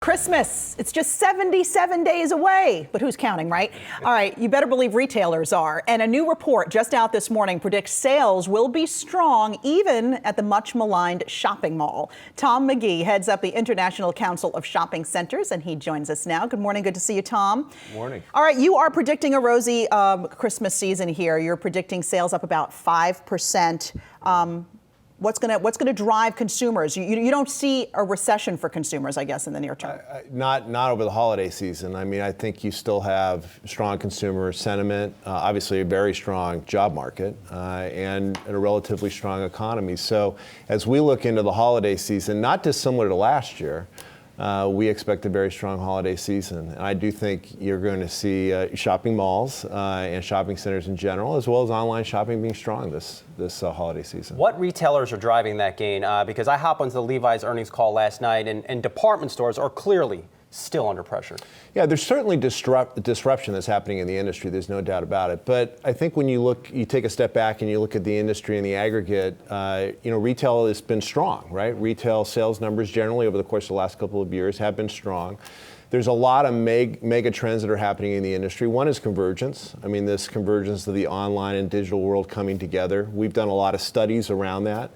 Christmas. It's just 77 days away, but who's counting, right? All right, you better believe retailers are. And a new report just out this morning predicts sales will be strong even at the much maligned shopping mall. Tom McGee heads up the International Council of Shopping Centers, and he joins us now. Good morning. Good to see you, Tom. Good morning. All right, you are predicting a rosy Christmas season here. You're predicting sales up about 5%. What's going to drive consumers? You don't see a recession for consumers, I guess, in the near term. Not over the holiday season. I mean, I think you still have strong consumer sentiment, obviously a very strong job market, and a relatively strong economy. So as we look into the holiday season, not dissimilar to last year, we expect a very strong holiday season. And I do think you're going to see shopping malls and shopping centers in general, as well as online shopping being strong this holiday season. What retailers are driving that gain? Because I hopped onto the Levi's earnings call last night, and department stores are clearly still under pressure. Yeah, there's certainly disruption that's happening in the industry. There's no doubt about it. But I think when you take a step back and you look at the industry in the aggregate, retail has been strong, right? Retail sales numbers generally over the course of the last couple of years have been strong. There's a lot of mega trends that are happening in the industry. One is convergence. I mean, this convergence of the online and digital world coming together. We've done a lot of studies around that.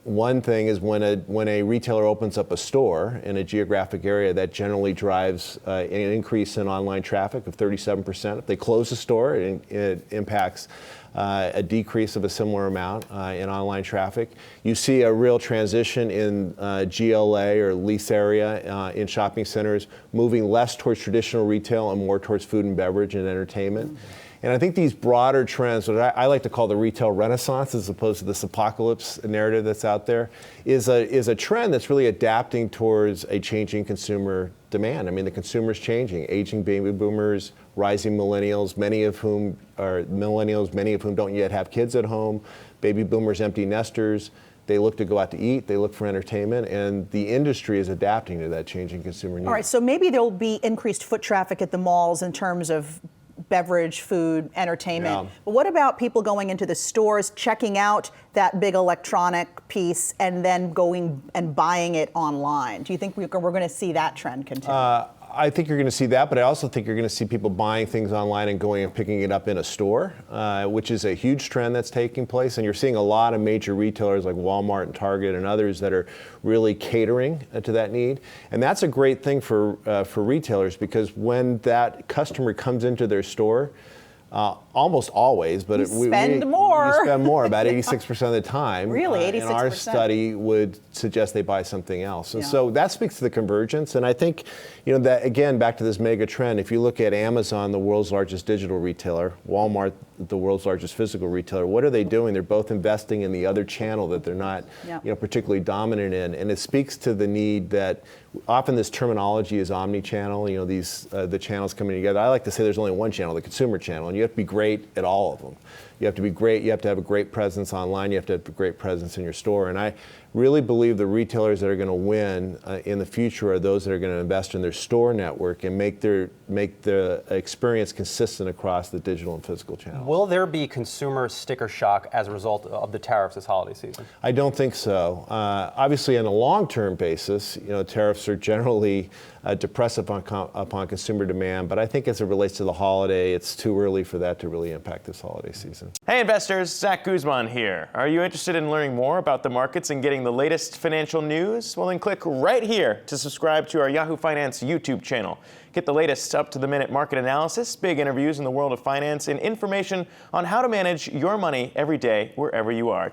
One thing is when a retailer opens up a store in a geographic area, that generally drives an increase in online traffic of 37%. If they close the store, it impacts a decrease of a similar amount in online traffic. You see a real transition in GLA or lease area in shopping centers, moving less towards traditional retail and more towards food and beverage and entertainment. Mm-hmm. And I think these broader trends, what I like to call the retail renaissance as opposed to this apocalypse narrative that's out there, is a trend that's really adapting towards a changing consumer demand. I mean, the consumer's changing, aging baby boomers, rising millennials, many of whom don't yet have kids at home, baby boomers, empty nesters. They look to go out to eat, they look for entertainment, and the industry is adapting to that changing consumer need. All right, so maybe there'll be increased foot traffic at the malls in terms of beverage, food, entertainment. Yeah. But what about people going into the stores, checking out that big electronic piece, and then going and buying it online? Do you think we're going to see that trend continue? I think you're going to see that, but I also think you're going to see people buying things online and going and picking it up in a store, which is a huge trend that's taking place. And you're seeing a lot of major retailers like Walmart and Target and others that are really catering to that need. And that's a great thing for retailers, because when that customer comes into their store, almost always, but we spend more. We spend more, about 86% of the time. Really, 86%? And our study would suggest they buy something else. And so that speaks to the convergence. And I think, that again, back to this mega trend, if you look at Amazon, the world's largest digital retailer, Walmart, the world's largest physical retailer, what are they doing? They're both investing in the other channel that they're not particularly dominant in. And it speaks to the need that often this terminology is omni-channel, the channels coming together. I like to say there's only one channel, the consumer channel, and you have to be great at all of them. You have to be great, you have to have a great presence online, you have to have a great presence in your store. And I really believe the retailers that are going to win in the future are those that are going to invest in their store network and make the experience consistent across the digital and physical channels. Will there be consumer sticker shock as a result of the tariffs this holiday season? I don't think so. Obviously, on a long-term basis, tariffs are generally depressive upon consumer demand, but I think as it relates to the holiday, it's too early for that to really impact this holiday season. Hey investors, Zach Guzman here. Are you interested in learning more about the markets and getting the latest financial news? Well, then click right here to subscribe to our Yahoo Finance YouTube channel. Get the latest up-to-the-minute market analysis, big interviews in the world of finance, and information on how to manage your money every day wherever you are.